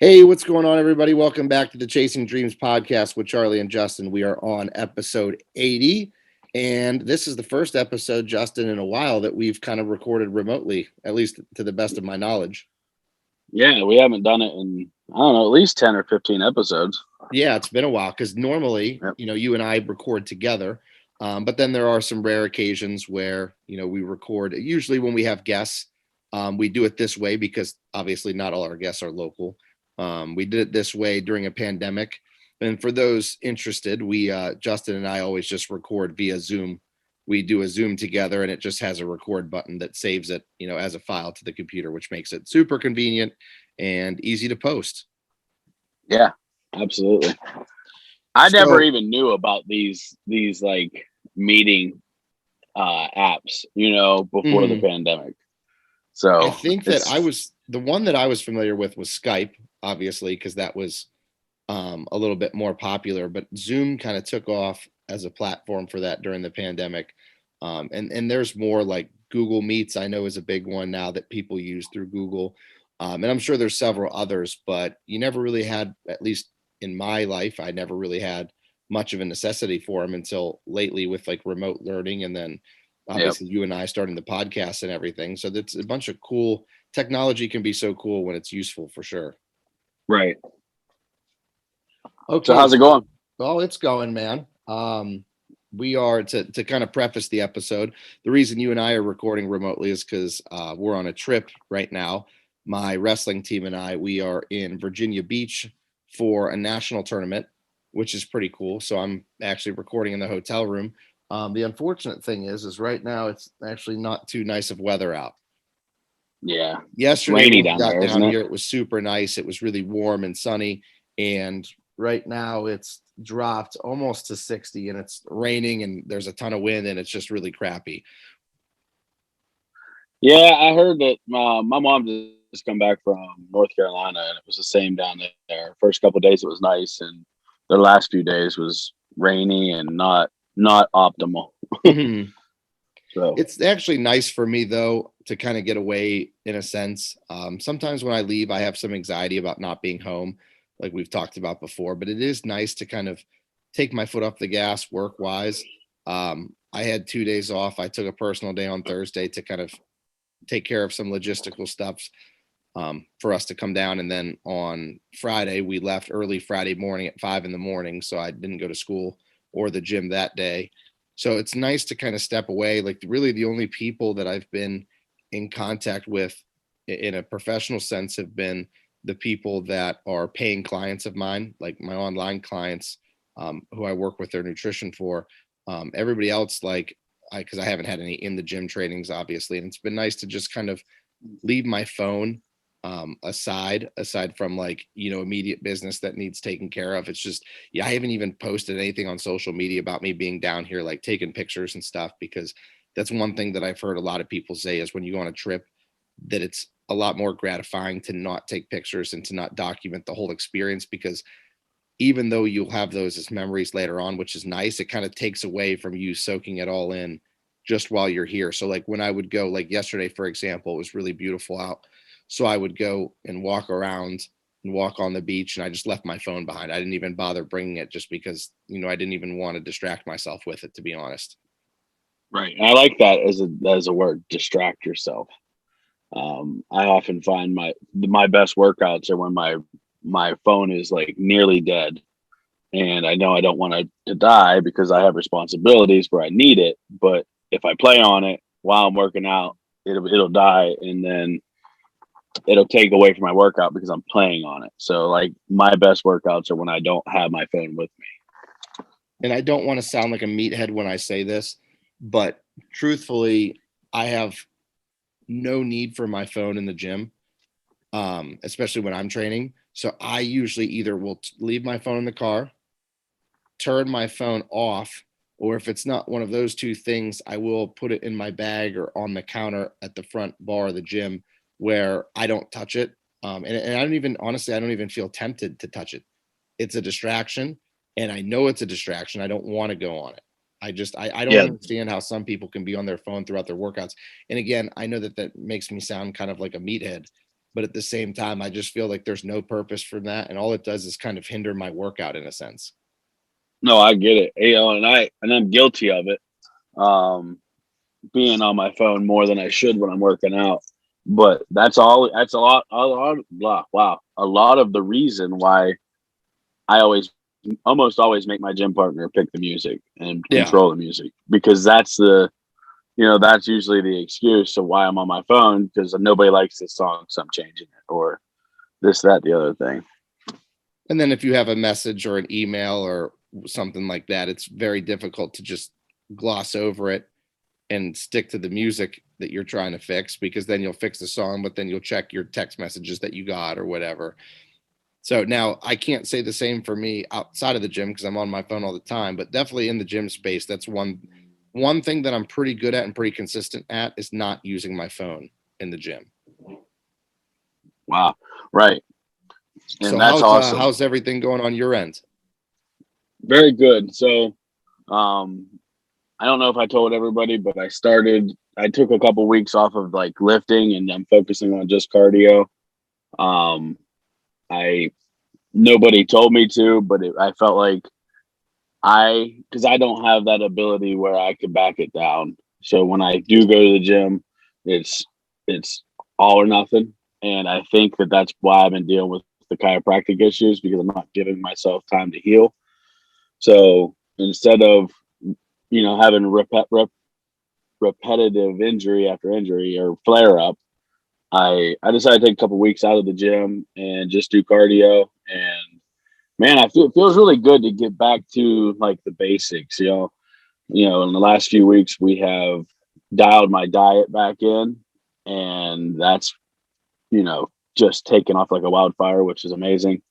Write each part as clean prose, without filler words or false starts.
Hey, what's going on, everybody? Welcome back to the Chasing Dreams podcast with Charlie and Justin. We are on episode 80, and this is the first episode, Justin, in a while that we've kind of recorded remotely, at least to the best of my knowledge. Yeah, we haven't done it in, I don't know, at least 10 or 15 episodes. Yeah, it's been a while because normally, Yep. you and I record together, but then there are some rare occasions where, we record. Usually when we have guests, we do it this way because obviously not all our guests are local. We did it this way during a pandemic. And for those interested, Justin and I always just record via Zoom. We do a Zoom together and it just has a record button that saves it, as a file to the computer, which makes it super convenient and easy to post. Yeah, absolutely. I never So, even knew about these like meeting apps, before the mhm. pandemic. I So think that the one that I was familiar with was Skype, obviously, because that was a little bit more popular, but Zoom kind of took off as a platform for that during the pandemic. And there's more like Google Meets, I know is a big one now that people use through Google. And I'm sure there's several others, but you never really had, at least in my life, I never really had much of a necessity for them until lately with like remote learning and then yep, obviously you and I starting the podcast and everything. So that's a bunch of cool technology can be so cool when it's useful for sure. right. So Okay, how's it going? well, it's going, man. We are to kind of preface the episode. The reason you and I are recording remotely is because we're on a trip right now. My wrestling team and we are in Virginia Beach for a national tournament, which is pretty cool. So I'm actually recording in the hotel room. The unfortunate thing is right now it's actually not too nice of weather out. Yeah, it's Yesterday rainy when we down got there, isn't down it? here, it was super nice. It was really warm and sunny. And right now it's dropped almost to 60 and it's raining and there's a ton of wind and it's just really crappy. Yeah, I heard that my mom just come back from North Carolina and it was the same down there. First couple of days it was nice, and the last few days was rainy and not optimal. Mhm. So It's actually nice for me though to kind of get away in a sense. Sometimes when I leave, I have some anxiety about not being home, like we've talked about before. But it is nice to kind of take my foot off the gas work wise. I had 2 days off. I took a personal day on Thursday to kind of take care of some logistical stuff for us to come down. And then on Friday, we left early Friday morning at 5 in the morning. So I didn't go to school or the gym that day. So it's nice to kind of step away. Like, really, the only people that I've been in contact with in a professional sense have been the people that are paying clients of mine, like my online clients who I work with their nutrition for. Everybody else, like, because I haven't had any in the gym trainings, obviously. And it's been nice to just kind of leave my phone aside from like immediate business that needs taken care of. It's just, yeah, I haven't even posted anything on social media about me being down here like taking pictures and stuff, because that's one thing that I've heard a lot of people say is when you go on a trip that it's a lot more gratifying to not take pictures and to not document the whole experience, because even though you'll have those as memories later on, which is nice, it kind of takes away from you soaking it all in just while you're here. So like when I would go, like yesterday, for example, it was really beautiful out. So I would go and walk around and walk on the beach and I just left my phone behind. I didn't even bother bringing it just because, I didn't even want to distract myself with it, to be honest. right, and I like that as a word, distract yourself. I often find my best workouts are when my phone is like nearly dead, and I know I don't want to die because I have responsibilities where I need it. But if I play on it while I'm working out, it'll die, and then it'll take away from my workout because I'm playing on it. So like my best workouts are when I don't have my phone with me. And I don't want to sound like a meathead when I say this, but truthfully, I have no need for my phone in the gym, especially when I'm training. So I usually either will leave my phone in the car, turn my phone off, or if it's not one of those two things, I will put it in my bag or on the counter at the front bar of the gym where I don't touch it. And I don't even, honestly, I don't even feel tempted to touch it. It's a distraction, and I know it's a distraction. I don't want to go on it. I don't Yeah, understand how some people can be on their phone throughout their workouts. And again, I know that that makes me sound kind of like a meathead, But at the same time, I just feel like there's no purpose for that. And all it does is kind of hinder my workout in a sense. No, I get it. And I'm guilty of it. Um, being on my phone more than I should when I'm working out. But that's a lot of the reason why I almost always make my gym partner pick the music and Yeah. control the music, because that's usually the excuse of why I'm on my phone, because nobody likes this song, so I'm changing it, or this, that, the other thing. And then if you have a message or an email or something like that, it's very difficult to just gloss over it and stick to the music that you're trying to fix, because then you'll fix the song, but then you'll check your text messages that you got or whatever. So now I can't say the same for me outside of the gym because I'm on my phone all the time, but definitely in the gym space, that's one thing that I'm pretty good at and pretty consistent at is not using my phone in the gym. Wow. Right. So And that's awesome. how's everything going on your end? Very good. So, um, I don't know if I told everybody, but I took a couple weeks off of like lifting, and I'm focusing on just cardio. Um, I Nobody told me to, but I felt like because I don't have that ability where I could back it down. So when I do go to the gym, it's it's all or nothing, and I think that's why I've been dealing with the chiropractic issues, because I'm not giving myself time to heal. So instead of having repetitive injury after injury or flare up, I decided to take a couple weeks out of the gym and just do cardio. And man, it feels really good to get back to like the basics. In the last few weeks we have dialed my diet back in, and that's just taken off like a wildfire, which is amazing.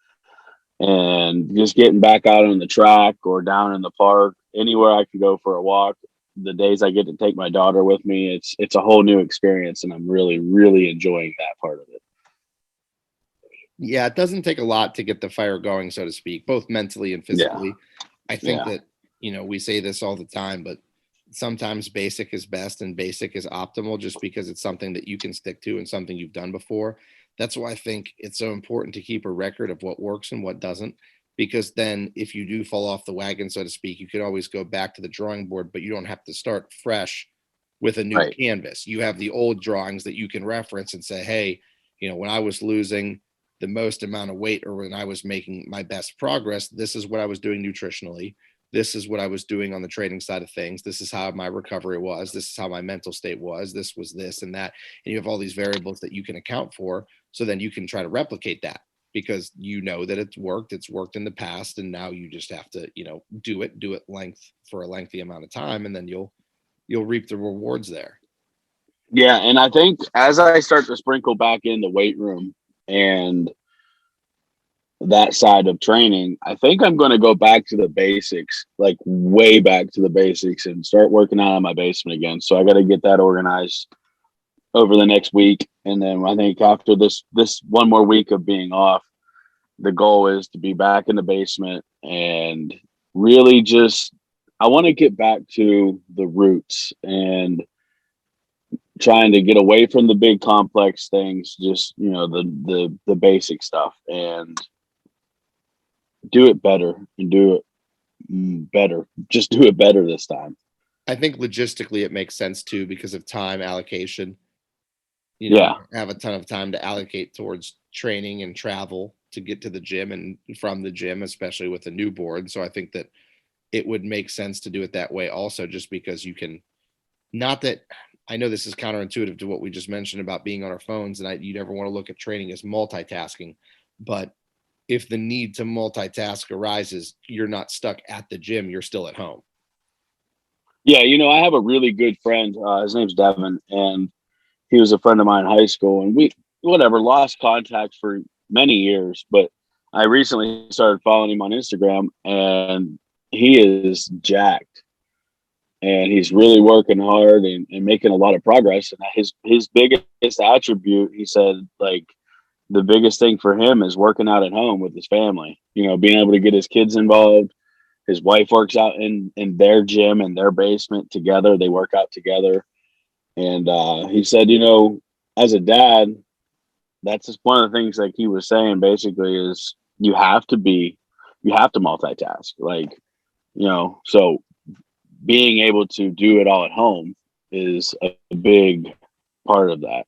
And just getting back out on the track or down in the park, anywhere I can go for a walk. The days I get to take my daughter with me, it's a whole new experience, and I'm really, really enjoying that part of it. Yeah, it doesn't take a lot to get the fire going, so to speak, both mentally and Yeah, physically. I think yeah, that, we say this all the time, but sometimes basic is best and basic is optimal just because it's something that you can stick to and something you've done before. That's why I think it's so important to keep a record of what works and what doesn't, because then if you do fall off the wagon, so to speak, you can always go back to the drawing board, but you don't have to start fresh with a new right. canvas. You have the old drawings that you can reference and say, hey, when I was losing the most amount of weight or when I was making my best progress, this is what I was doing nutritionally. This is what I was doing on the training side of things. This is how my recovery was. This is how my mental state was. This was this and that. And you have all these variables that you can account for. So then you can try to replicate that because you know that it's worked in the past. And now you just have to, do it for a lengthy amount of time. And then you'll reap the rewards there. Yeah, and I think as I start to sprinkle back in the weight room and that side of training, I think I'm going to go back to the basics, like way back to the basics, and start working out in my basement again. So I got to get that organized over the next week, and then I think after this one more week of being off, the goal is to be back in the basement and really just I want to get back to the roots and trying to get away from the big complex things, just the basic stuff, and do it better and do it better. Just do it better this time. I think logistically it makes sense too because of time allocation. You Yeah. don't have a ton of time to allocate towards training and travel to get to the gym and from the gym, especially with a newborn. So I think that it would make sense to do it that way also, just because you can, not that I know this is counterintuitive to what we just mentioned about being on our phones, and you never want to look at training as multitasking, but if the need to multitask arises, you're not stuck at the gym, you're still at home. Yeah, I have a really good friend. His name's Devin, and he was a friend of mine in high school, and we lost contact for many years. But I recently started following him on Instagram, and he is jacked, and he's really working hard and making a lot of progress. And his biggest attribute, he said, like the biggest thing for him is working out at home with his family. Being able to get his kids involved. His wife works out in their gym in their basement together. They work out together. And he said, as a dad, that's just one of the things like he was saying basically is you have to multitask. Like, so being able to do it all at home is a big part of that.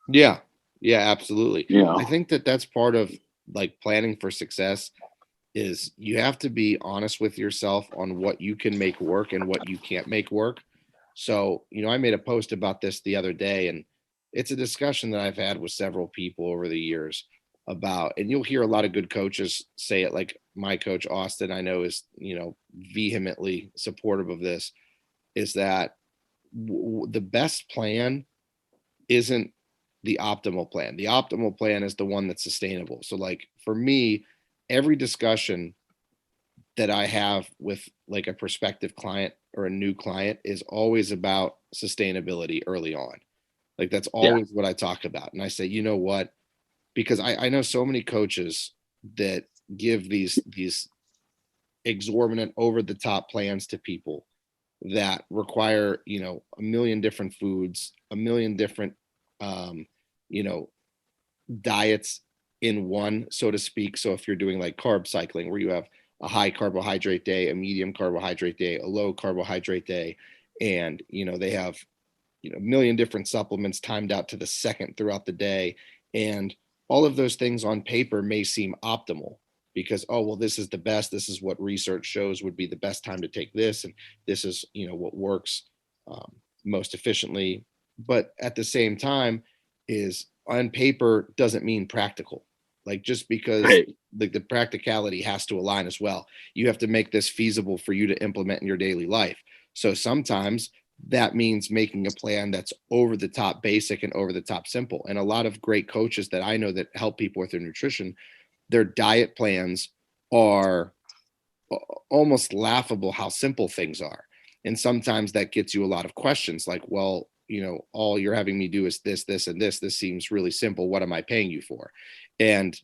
Yeah. Yeah, absolutely. You I know, think that that's part of like planning for success is you have to be honest with yourself on what you can make work and what you can't make work. So, I made a post about this the other day, and it's a discussion that I've had with several people over the years about, and you'll hear a lot of good coaches say it, like my coach, Austin, I know is, vehemently supportive of this, is that the best plan isn't the optimal plan. The optimal plan is the one that's sustainable. So, like for me, every discussion that I have with like a prospective client or a new client is always about sustainability early on. Like that's yeah, always what I talk about. And I say, you know what? Because I know so many coaches that give these exorbitant over the top plans to people that require, a million different foods, a million different um, you know, diets in one, so to speak. So if you're doing like carb cycling, where you have a high carbohydrate day, a medium carbohydrate day, a low carbohydrate day, and they have a million different supplements timed out to the second throughout the day, and all of those things on paper may seem optimal because, oh well, this is the best, this is what research shows would be the best time to take this, and this is what works most efficiently. But at the same time, is on paper doesn't mean practical. Like just because right, the practicality has to align as well. You have to make this feasible for you to implement in your daily life. So sometimes that means making a plan that's over the top basic and over the top simple. And a lot of great coaches that I know that help people with their nutrition, their diet plans are almost laughable how simple things are. And sometimes that gets you a lot of questions like, well, all you're having me do is this, this, and this. This seems really simple. What am I paying you for? And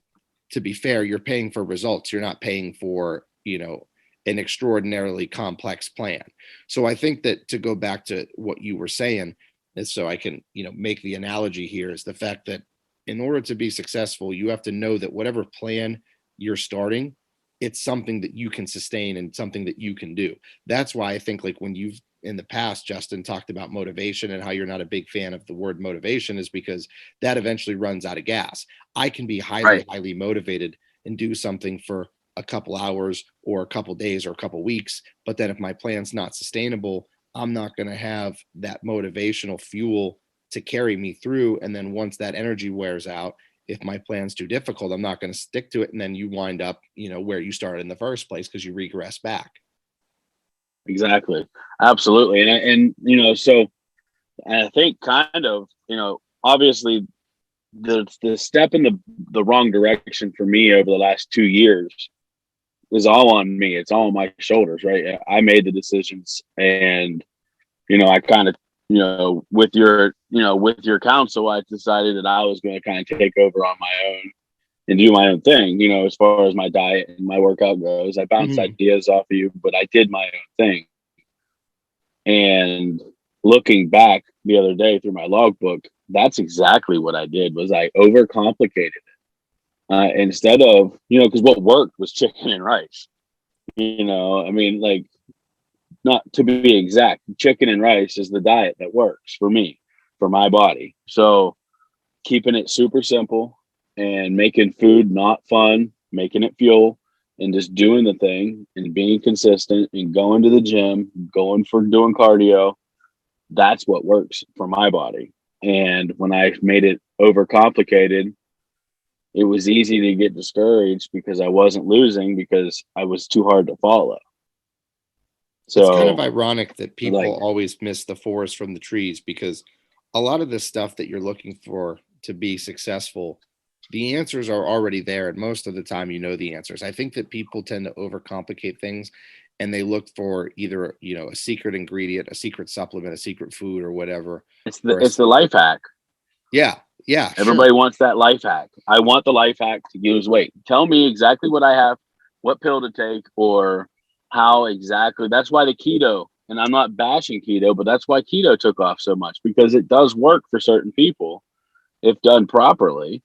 to be fair, you're paying for results. You're not paying for, an extraordinarily complex plan. So I think that to go back to what you were saying, is so I can, make the analogy here is the fact that in order to be successful, you have to know that whatever plan you're starting, it's something that you can sustain and something that you can do. That's why I think like when you've in the past, Justin, talked about motivation and how you're not a big fan of the word motivation is because that eventually runs out of gas. I can be highly, right, highly motivated and do something for a couple hours or a couple days or a couple weeks. But then if my plan's not sustainable, I'm not going to have that motivational fuel to carry me through. And then once that energy wears out, if my plan's too difficult, I'm not going to stick to it. And then you wind up, where you started in the first place because you regress back. exactly, absolutely, and so I think kind of obviously the step in the wrong direction for me over the last 2 years is all on me. It's all on my shoulders, right? I made the decisions, and I kind of with your counsel, I decided that I was going to kind of take over on my own and do my own thing. As far as my diet and my workout goes, I bounced Mm-hmm. ideas off of you, but I did my own thing. And looking back the other day through my logbook, that's exactly what I did. Was I overcomplicated it instead of because what worked was chicken and rice. I mean, like, not to be exact, chicken and rice is the diet that works for me, for my body. So keeping it super simple and making food not fun, making it fuel, and just doing the thing and being consistent and going to the gym, going for doing cardio. That's what works for my body. And when I made it overcomplicated, it was easy to get discouraged because I wasn't losing because I was too hard to follow. It's kind of So, ironic that people like, always miss the forest from the trees because a lot of the stuff that you're looking for to be successful, the answers are already there. And most of the time, the answers. I think that people tend to overcomplicate things and they look for either, a secret ingredient, a secret supplement, a secret food or whatever. Or it's the life hack. yeah, yeah, sure. Everybody wants that life hack. I want the life hack to lose weight. Tell me exactly what I have, what pill to take, or how exactly. That's why the keto, and I'm not bashing keto, but that's why keto took off so much because it does work for certain people if done properly.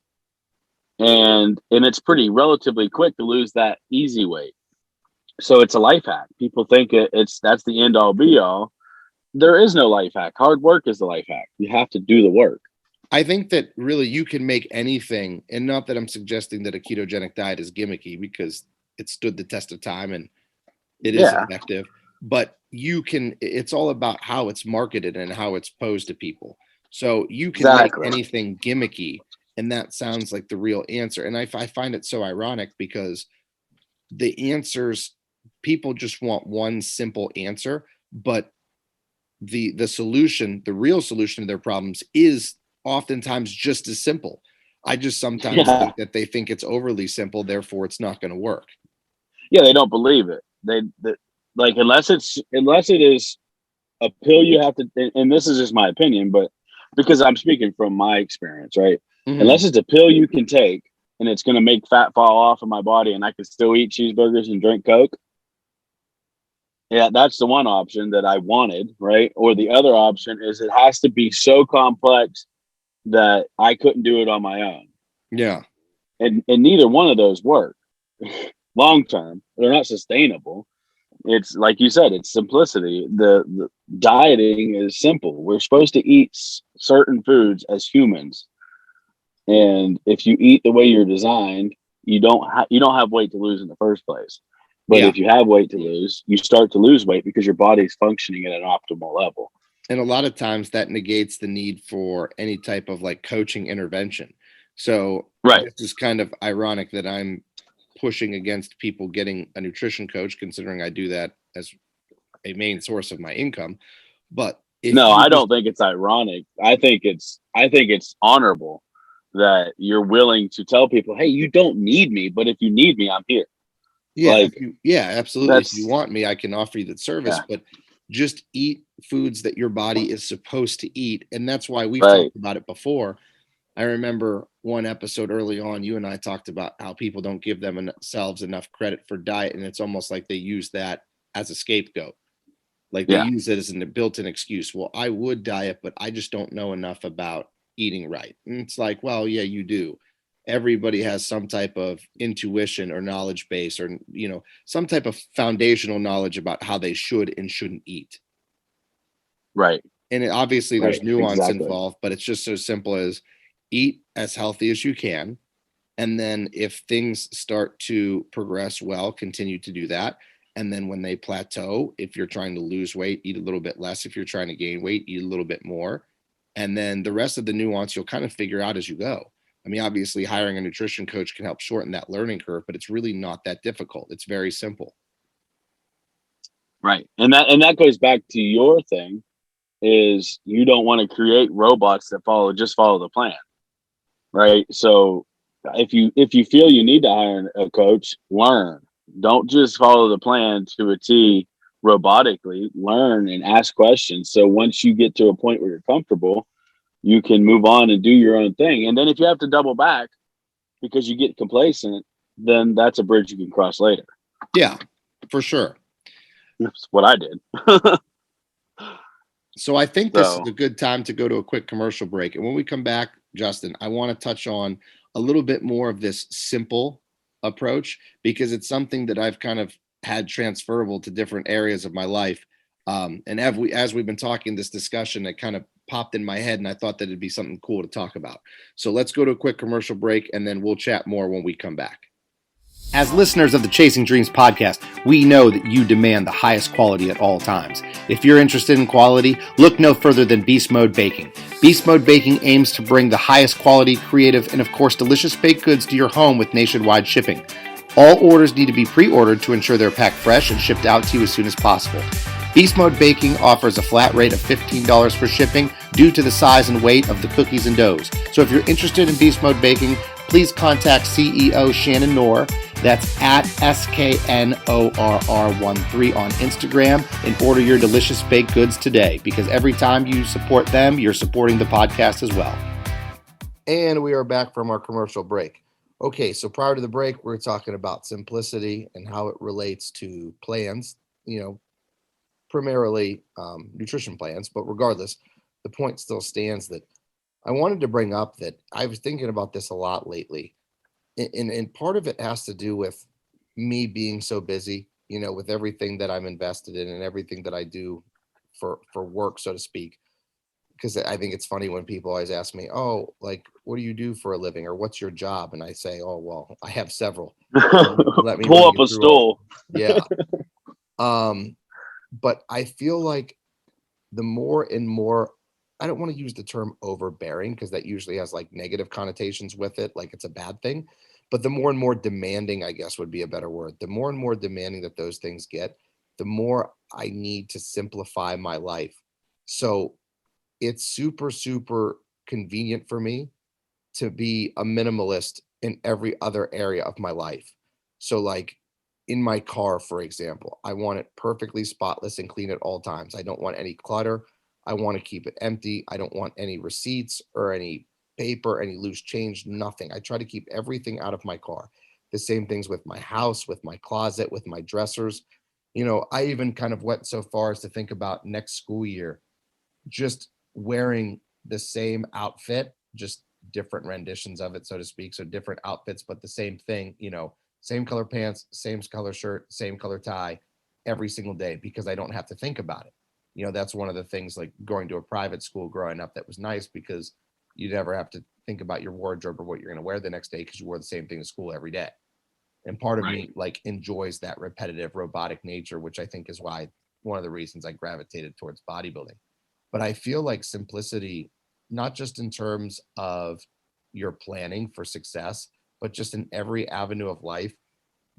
and it's pretty relatively quick to lose that easy weight. So it's a life hack. People think that's the end all be all. There is no life hack. Hard work is the life hack. You have to do the work. I think that really you can make anything, and not that I'm suggesting that a ketogenic diet is gimmicky, because it stood the test of time and it is Yeah, effective, but it's all about how it's marketed and how it's posed to people. So you can make exactly. anything gimmicky, and that sounds like the real answer. And I find it so ironic because the answers, people just want one simple answer, but the solution, the real solution to their problems is oftentimes just as simple. I just sometimes Yeah, think that they think it's overly simple, therefore it's not going to work. yeah. They don't believe it. Like unless it is a pill you have to. And this is just my opinion, but because I'm speaking from my experience, right? Mhm. Unless it's a pill you can take and it's going to make fat fall off of my body, and I can still eat cheeseburgers and drink Coke. Yeah, that's the one option that I wanted, right? Or the other option is it has to be so complex that I couldn't do it on my own. Yeah. And neither one of those work long term. They're not sustainable. It's like you said, it's simplicity. The dieting is simple. We're supposed to eat certain foods as humans, and if you eat the way you're designed, you don't have weight to lose in the first place. But Yeah. if you have weight to lose, you start to lose weight because your body's functioning at an optimal level. And a lot of times that negates the need for any type of like coaching intervention. So Right. this is kind of ironic that I'm pushing against people getting a nutrition coach, considering I do that as a main source of my income. But if No, you I just, don't think it's ironic. I think it's honorable that you're willing to tell people, "Hey, you don't need me, but if you need me, I'm here." yeah, if Like you, yeah, absolutely. If you that's want me, I can offer you that service, yeah, but just eat foods that your body is supposed to eat. And that's why we've right. talked about it before. I remember one episode early on, you and I talked about how people don't give themselves enough credit for diet. And it's almost like they use that as a scapegoat. Like they Yeah, use it as a built-in excuse. Well, I would diet, but I just don't know enough about eating right. And it's like, well, yeah, you do. Everybody has some type of intuition or knowledge base, or some type of foundational knowledge about how they should and shouldn't eat. right, And obviously there's right. nuance Exactly. involved, but it's just so simple as eat as healthy as you can. And then if things start to progress well, continue to do that. And then when they plateau, if you're trying to lose weight, eat a little bit less. If you're trying to gain weight, eat a little bit more. And then the rest of the nuance you'll kind of figure out as you go. I mean, obviously, hiring a nutrition coach can help shorten that learning curve, but it's really not that difficult. It's very simple. Right. And that goes back to your thing is you don't want to create robots that follow the plan. Right. So if you feel you need to hire a coach, learn. Don't just follow the plan to a T robotically. Learn and ask questions. So once you get to a point where you're comfortable, you can move on and do your own thing. And then if you have to double back because you get complacent, then that's a bridge you can cross later. Yeah, for sure. That's what I did. So I think this is So a good time to go to a quick commercial break. And when we come back, Justin, I want to touch on a little bit more of this simple approach, because it's something that I've kind of had transferable to different areas of my life. And as we've been talking this discussion, it kind of popped in my head, and I thought that it'd be something cool to talk about. So let's go to a quick commercial break, and then we'll chat more when we come back. As listeners of the Chasing Dreams podcast, we know that you demand the highest quality at all times. If you're interested in quality, look no further than Beast Mode Baking. Beast Mode Baking aims to bring the highest quality, creative, and of course delicious baked goods to your home with nationwide shipping. All orders need to be pre-ordered to ensure they're packed fresh and shipped out to you as soon as possible. Beast Mode Baking offers a flat rate of $15 for shipping due to the size and weight of the cookies and doughs. So if you're interested in Beast Mode Baking, please contact CEO Shannon Knorr. That's at SKNORR13 on Instagram, and order your delicious baked goods today, because every time you support them, you're supporting the podcast as well. And we are back from our commercial break. Okay, so prior to the break, we are talking about simplicity and how it relates to plans, primarily nutrition plans. But regardless, the point still stands that I wanted to bring up that I was thinking about this a lot lately. And part of it has to do with me being so busy, with everything that I'm invested in and everything that I do for work, so to speak. Because I think it's funny when people always ask me, "Oh, like, what do you do for a living, or what's your job?" And I say, "Oh, well, I have several. Let me Pull run up you a through all." stool. Yeah. Um, but I feel like the more and more, I don't want to use the term overbearing because that usually has like negative connotations with it, like it's a bad thing. But the more and more demanding, I guess would be a better word. The more and more demanding that those things get, the more I need to simplify my life. So it's super, super convenient for me to be a minimalist in every other area of my life. So, like in my car, for example, I want it perfectly spotless and clean at all times. I don't want any clutter. I want to keep it empty. I don't want any receipts or any paper, any loose change, nothing. I try to keep everything out of my car. The same things with my house, with my closet, with my dressers. I even kind of went so far as to think about next school year just wearing the same outfit, just different renditions of it, so to speak. So different outfits, but the same thing, same color pants, same color shirt, same color tie every single day because I don't have to think about it. That's one of the things like going to a private school growing up that was nice because you never have to think about your wardrobe or what you're going to wear the next day because you wore the same thing to school every day. And part of Right. me like enjoys that repetitive robotic nature, which I think is why one of the reasons I gravitated towards bodybuilding. But I feel like simplicity, not just in terms of your planning for success, but just in every avenue of life,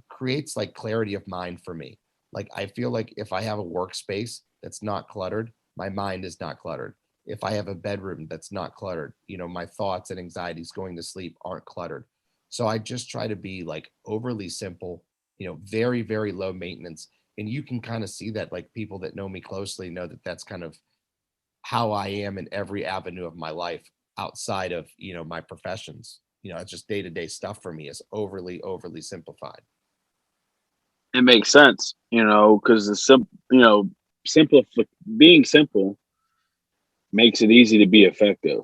creates like clarity of mind for me. Like I feel like if I have a workspace that's not cluttered, my mind is not cluttered. If I have a bedroom that's not cluttered, my thoughts and anxieties going to sleep aren't cluttered. So I just try to be like overly simple, very, very low maintenance. And you can kind of see that like people that know me closely know that that's kind of how I am in every avenue of my life outside of, my professions. It's just day-to-day stuff for me is overly, overly simplified. It makes sense, because simple being simple makes it easy to be effective.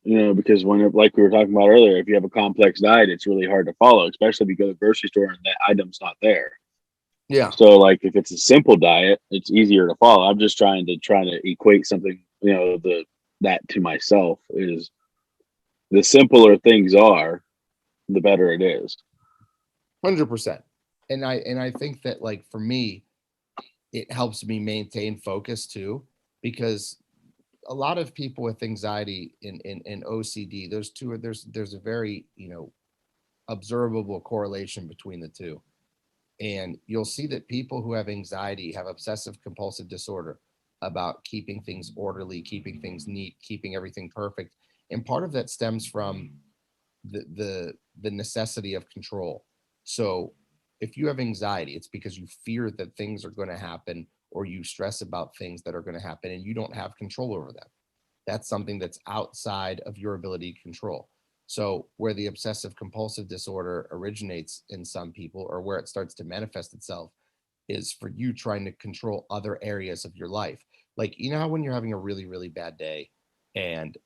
Because like we were talking about earlier, if you have a complex diet, it's really hard to follow, especially if you go to the grocery store and that item's not there. Yeah, So, like, if it's a simple diet, it's easier to follow. I'm just trying to equate something, that to myself is the simpler things are, the better it is. 100%. And I think that like for me, it helps me maintain focus too, because a lot of people with anxiety and OCD, those two are there's a very, observable correlation between the two. And you'll see that people who have anxiety have obsessive compulsive disorder about keeping things orderly, keeping things neat, keeping everything perfect. And part of that stems from the necessity of control. So if you have anxiety, it's because you fear that things are going to happen or you stress about things that are going to happen and you don't have control over them. That's something that's outside of your ability to control. So, where the obsessive compulsive disorder originates in some people, or where it starts to manifest itself, is for you trying to control other areas of your life. Like, how when you're having a really, really bad day and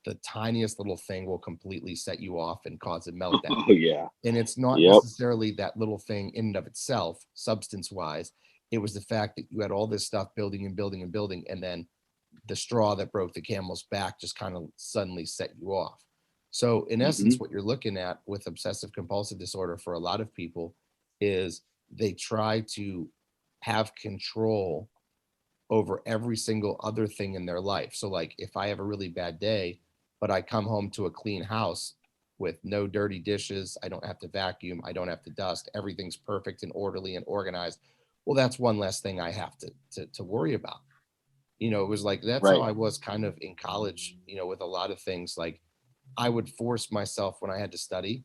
the tiniest little thing will completely set you off and cause a meltdown. Oh yeah. And it's not Yep. necessarily that little thing in and of itself, substance wise. It was the fact that you had all this stuff building and building and building, and then the straw that broke the camel's back just kind of suddenly set you off. So, in Hmm. essence, what you're looking at with obsessive compulsive disorder for a lot of people is they try to have control over every single other thing in their life. So, like, if I have a really bad day, but I come home to a clean house with no dirty dishes, I don't have to vacuum, I don't have to dust, everything's perfect and orderly and organized. Well, that's one less thing I have to worry about. It was like that's how Right. I was kind of in college, with a lot of things. Like I would force myself when I had to study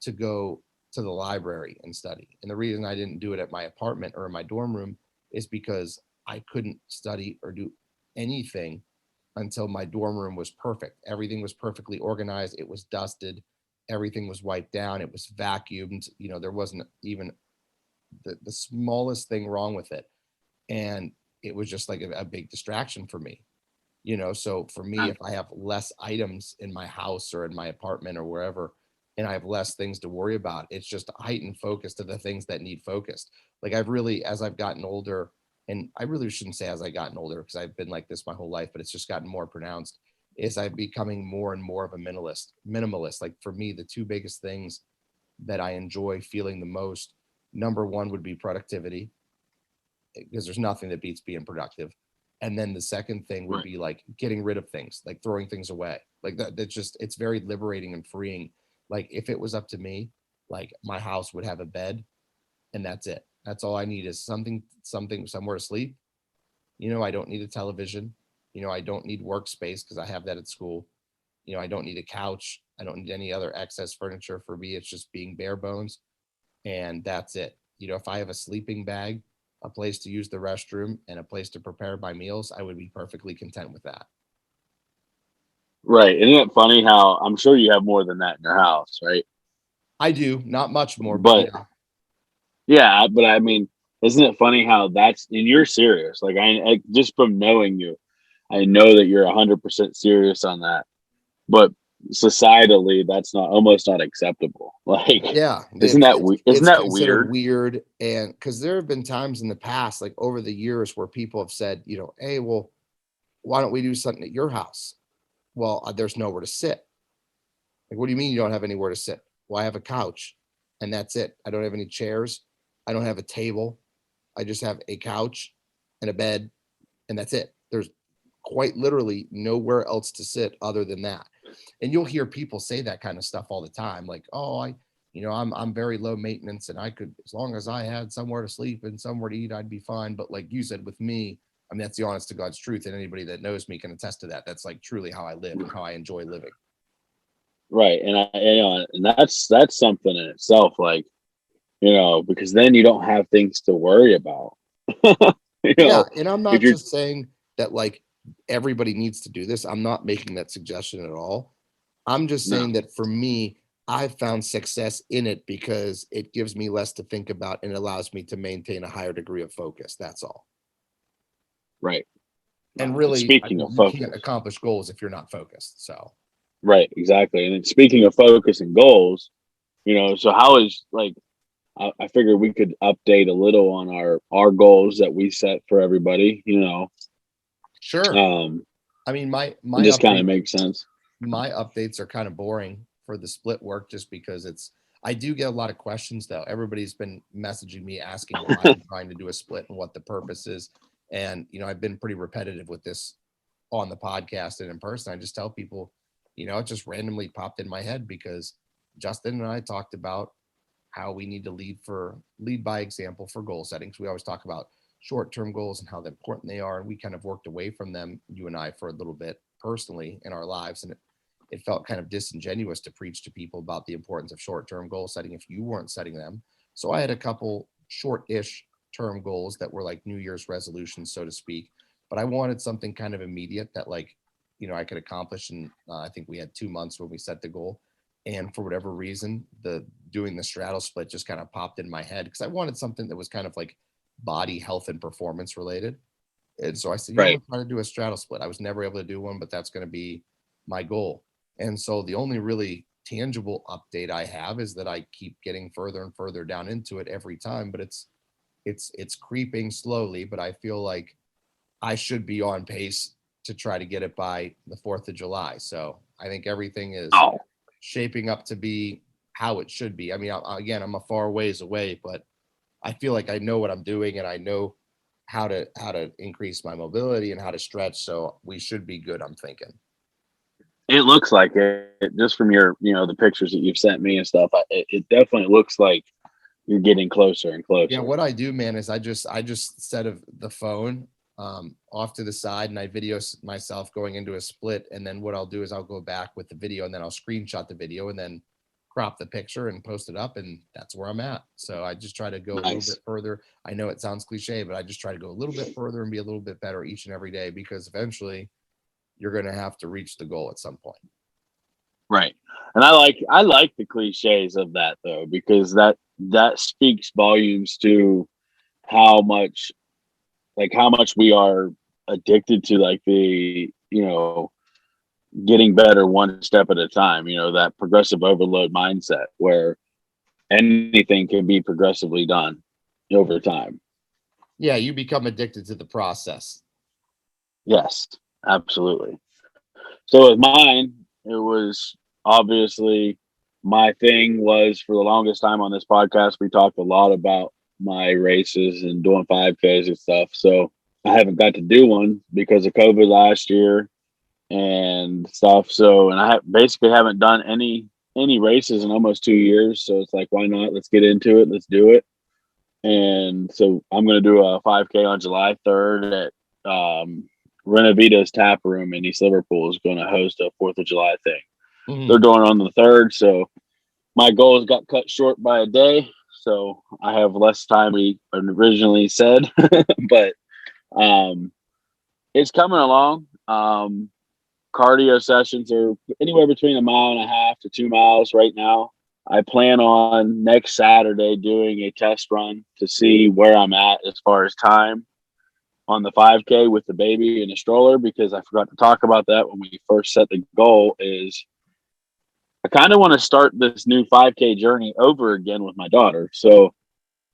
to go to the library and study. And the reason I didn't do it at my apartment or in my dorm room is because I couldn't study or do anything until my dorm room was perfect. Everything was perfectly organized, it was dusted, everything was wiped down, it was vacuumed, there wasn't even the smallest thing wrong with it. And it was just like a big distraction for me. So for me, Um, if I have less items in my house or in my apartment or wherever, and I have less things to worry about. It's just heightened focus to the things that need focused. Like I've really, as I've gotten older, and I really shouldn't say as I gotten older because I've been like this my whole life, but it's just gotten more pronounced, is I'm becoming more and more of a minimalist. Like for me, the two biggest things that I enjoy feeling the most, number one would be productivity, because there's nothing that beats being productive. And then the second thing would Right. be like getting rid of things, like throwing things away. Like that's just, it's very liberating and freeing. Like if it was up to me, like my house would have a bed and that's it. That's all I need is somewhere to sleep. I don't need a television. I don't need workspace because I have that at school. I don't need a couch. I don't need any other excess furniture. For me, it's just being bare bones, and that's it. If I have a sleeping bag, a place to use the restroom, and a place to prepare my meals, I would be perfectly content with that. Right. Isn't it funny how I'm sure you have more than that in your house, right? I do, not much more, but But yeah. yeah, but I mean, isn't it funny how that's and you're serious? Like I just from knowing you, I know that you're 100% serious on that. But societally, that's not almost not acceptable. Like, Yeah, isn't it's that it's isn't it's that considered weird? weird, and because there have been times in the past, like over the years, where people have said, hey, well, why don't we do something at your house? Well, there's nowhere to sit. Like, what do you mean you don't have anywhere to sit? Well, I have a couch, and that's it. I don't have any chairs. I don't have a table. I just have a couch and a bed, and that's it. There's quite literally nowhere else to sit other than that. And you'll hear people say that kind of stuff all the time, like, "Oh, I'm very low maintenance, and I could, as long as I had somewhere to sleep and somewhere to eat, I'd be fine." But like you said, with me, I mean, that's the honest to God's truth, and anybody that knows me can attest to that. That's like truly how I live and how I enjoy living. Right. And and that's something in itself, like, because then you don't have things to worry about. you Yeah, know, and I'm if not you're just saying that like everybody needs to do this. I'm not making that suggestion at all. I'm just no, saying that for me, I've found success in it because it gives me less to think about and allows me to maintain a higher degree of focus. That's all. right. And really, I Speaking mean, of you can't focus, accomplish goals if you're not focused. So, right, exactly. And then speaking of focus and goals, so how is like I figured we could update a little on our goals that we set for everybody, sure. um, I mean, my it my just kind of update makes sense. my updates are kind of boring for the split work just because I do get a lot of questions though. Everybody's been messaging me asking why I'm trying to do a split and what the purpose is. And I've been pretty repetitive with this on the podcast and in person. I just tell people, it just randomly popped in my head because Justin and I talked about how we need to lead by example for goal settings. We always talk about short-term goals and how important they are. And we kind of worked away from them, you and I, for a little bit personally in our lives. And it felt kind of disingenuous to preach to people about the importance of short-term goal setting if you weren't setting them. So I had a couple short-ish term goals that were like New Year's resolutions, so to speak. But I wanted something kind of immediate that I could accomplish. And I think we had 2 months when we set the goal. And for whatever reason, the doing the straddle split just kind of popped in my head because I wanted something that was kind of like body health and performance related. And so I said, I'm Right. gonna try to do a straddle split. I was never able to do one, but that's going to be my goal. And so the only really tangible update I have is that I keep getting further and further down into it every time, but it's creeping slowly, but I feel like I should be on pace to try to get it by the 4th of July. So I think everything is Oh, shaping up to be how it should be. I mean, again, I'm a far ways away, but I feel like I know what I'm doing and I know how to increase my mobility and how to stretch. So we should be good, I'm thinking. it looks like it just from your, the pictures that you've sent me and stuff. It definitely looks like you're getting closer and Yeah, closer. what I do, man, is I just set of the phone off to the side and I video myself going into a split. And then what I'll do is I'll go back with the video and then I'll screenshot the video and then crop the picture and post it up. And that's where I'm at. So I just try to go a little bit Nice. further. I know it sounds cliche, but I just try to go a little bit further and be a little bit better each and every day because eventually you're going to have to reach the goal at some point. Right. And I like the cliches of that though, because that speaks volumes to how much how much we are addicted to like the getting better one step at a time, that progressive overload mindset where anything can be progressively done over time. Yeah, you become addicted to the process. Yes, absolutely. So with mine, it was obviously my thing was for the longest time on this podcast, we talked a lot about my races and doing 5Ks and stuff. So I haven't got to do one because of COVID last year and stuff. So, and I basically haven't done any races in almost 2 years. So it's like, why not? Let's get into it. Let's do it. And so I'm going to do a 5K on July 3rd at Renovita's Tap Room in East Liverpool is going to host a 4th of July thing. Mhm. They're doing it on the 3rd. So my goals got cut short by a day. So I have less time we originally said, but it's coming along. Cardio sessions are anywhere between 1.5 miles to 2 miles right now. I plan on next Saturday doing a test run to see where I'm at as far as time on the 5K with the baby in a stroller, because I forgot to talk about that when we first set the goal. Is I kind of want to start this new 5K journey over again with my daughter. So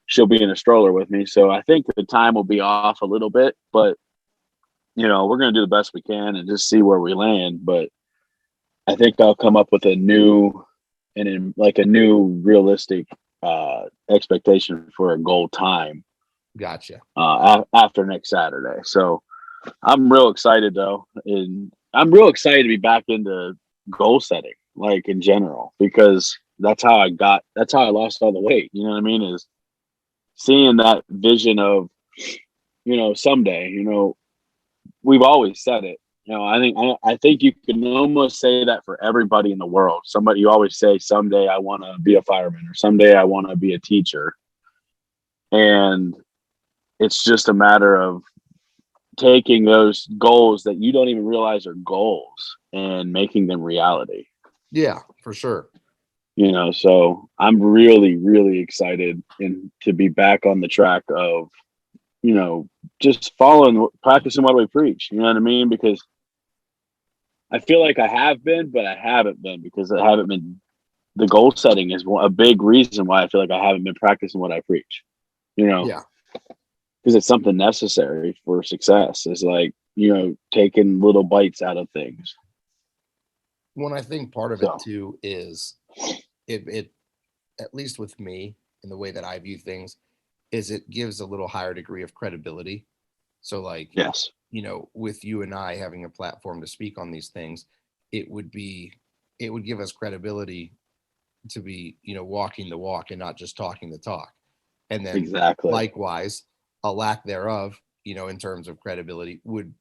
she'll be in a stroller with me. So I think the time will be off a little bit, but we're going to do the best we can and just see where we land. But I think I'll come up with a new realistic expectation for a goal time. Gotcha. After next Saturday. So I'm real excited though. And I'm real excited to be back into goal setting, like in general, because that's how I lost all the weight. You know what I mean? Is seeing that vision of, someday, we've always said it. I think you can almost say that for everybody in the world. Somebody, you always say, someday I want to be a fireman, or someday I want to be a teacher. And it's just a matter of taking those goals that you don't even realize are goals and making them reality. Yeah, for sure. So I'm really, really excited to be back on the track of, just practicing what we preach. You know what I mean? Because I feel like I have been, but I haven't been, because I haven't been. The goal setting is a big reason why I feel like I haven't been practicing what I preach. Yeah. Because it's something necessary for success. It's like, taking little bites out of things. Well, I think part of it too is it, at least with me, in the way that I view things, is it gives a little higher degree of credibility. So like, yes, with you and I having a platform to speak on these things, it would give us credibility to be, walking the walk and not just talking the talk. And then exactly. Likewise, a lack thereof, in terms of credibility would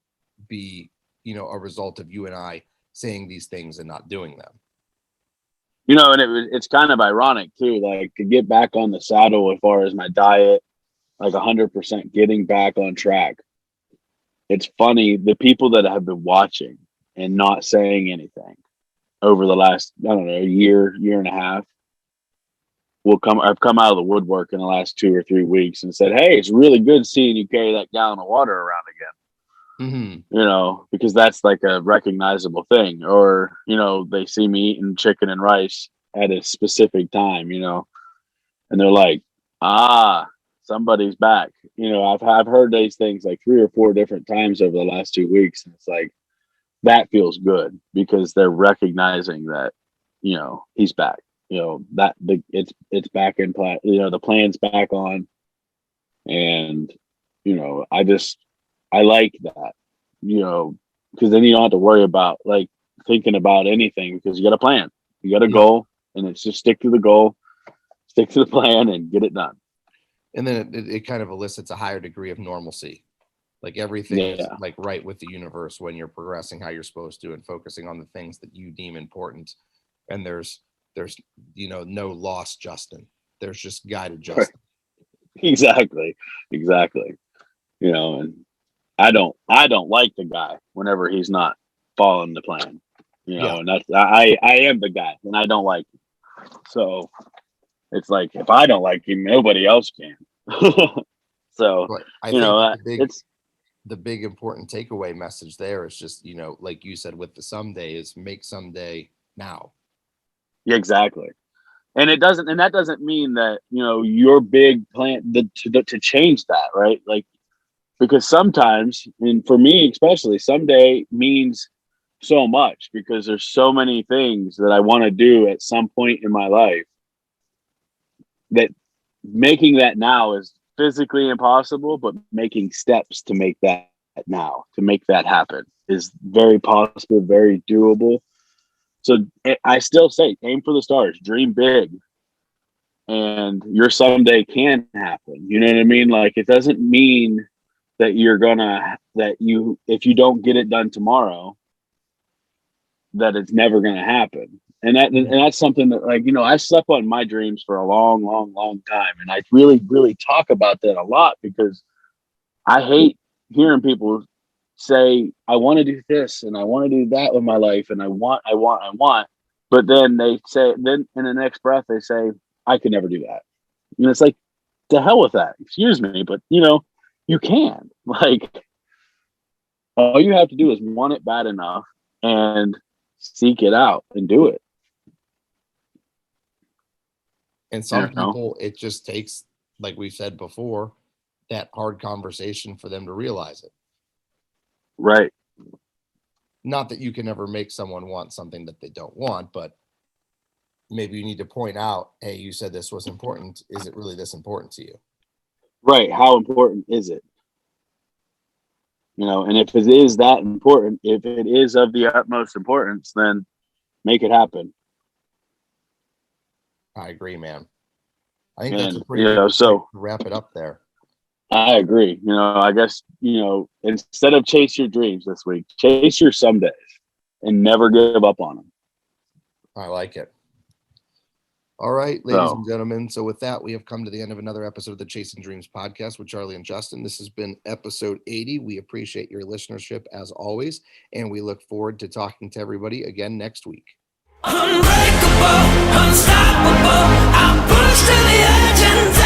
be, a result of you and I saying these things and not doing them. And it's kind of ironic too, like to get back on the saddle as far as my diet, like 100% getting back on track. It's funny, the people that have been watching and not saying anything over the last, I don't know, year and a half, I've come out of the woodwork in the last 2 or 3 weeks and said, hey, it's really good seeing you carry that gallon of water around again. Mm-hmm. Because that's like a recognizable thing. Or, they see me eating chicken and rice at a specific time, and they're like, somebody's back. I've heard these things like 3 or 4 different times over the last 2 weeks. And it's like, that feels good because they're recognizing that, he's back. It's back in plan. The plan's back on, and I like that. Because then you don't have to worry about like thinking about anything, because you got a plan, you got a goal, and it's just stick to the goal, stick to the plan, and get it done. And then it kind of elicits a higher degree of normalcy. Like everything is like right with the universe when you're progressing how you're supposed to and focusing on the things that you deem important. And there's no lost Justin. There's just guided Justin. Exactly. And I don't like the guy whenever he's not following the plan. And that's I am the guy, and I don't like him. So it's like, if I don't like him, nobody else can. So I think the big important takeaway message there is just, like you said with the someday, is make someday now. Yeah, exactly. And that doesn't mean that, your big plan to change that, right? Like, because sometimes, and for me especially, someday means so much because there's so many things that I want to do at some point in my life that making that now is physically impossible, but making steps to make that now, to make that happen, is very possible, very doable. So I still say, aim for the stars, dream big, and your someday can happen. You know what I mean? Like, it doesn't mean that if you don't get it done tomorrow, that it's never going to happen. And that's something that, like, I slept on my dreams for a long, long, long time. And I really, really talk about that a lot because I hate hearing people say, I want to do this and I want to do that with my life. And I want. But then then in the next breath, they say, I could never do that. And it's like, to hell with that. Excuse me. But, you can. Like, all you have to do is want it bad enough and seek it out and do it. And some people, it just takes, like we said before, that hard conversation for them to realize it. Right. Not that you can ever make someone want something that they don't want, but maybe you need to point out, hey, you said this was important. Is it really this important to you? Right. How important is it? And if it is that important, if it is of the utmost importance, then make it happen. I agree, man. I think that's a pretty good way to wrap it up there. I agree. I guess, instead of chase your dreams this week, chase your somedays and never give up on them. I like it. All right, ladies and gentlemen. So with that, we have come to the end of another episode of the Chasing Dreams podcast with Charlie and Justin. This has been episode 80. We appreciate your listenership as always, and we look forward to talking to everybody again next week. Unbreakable, unstoppable, I'm pushed to the edge and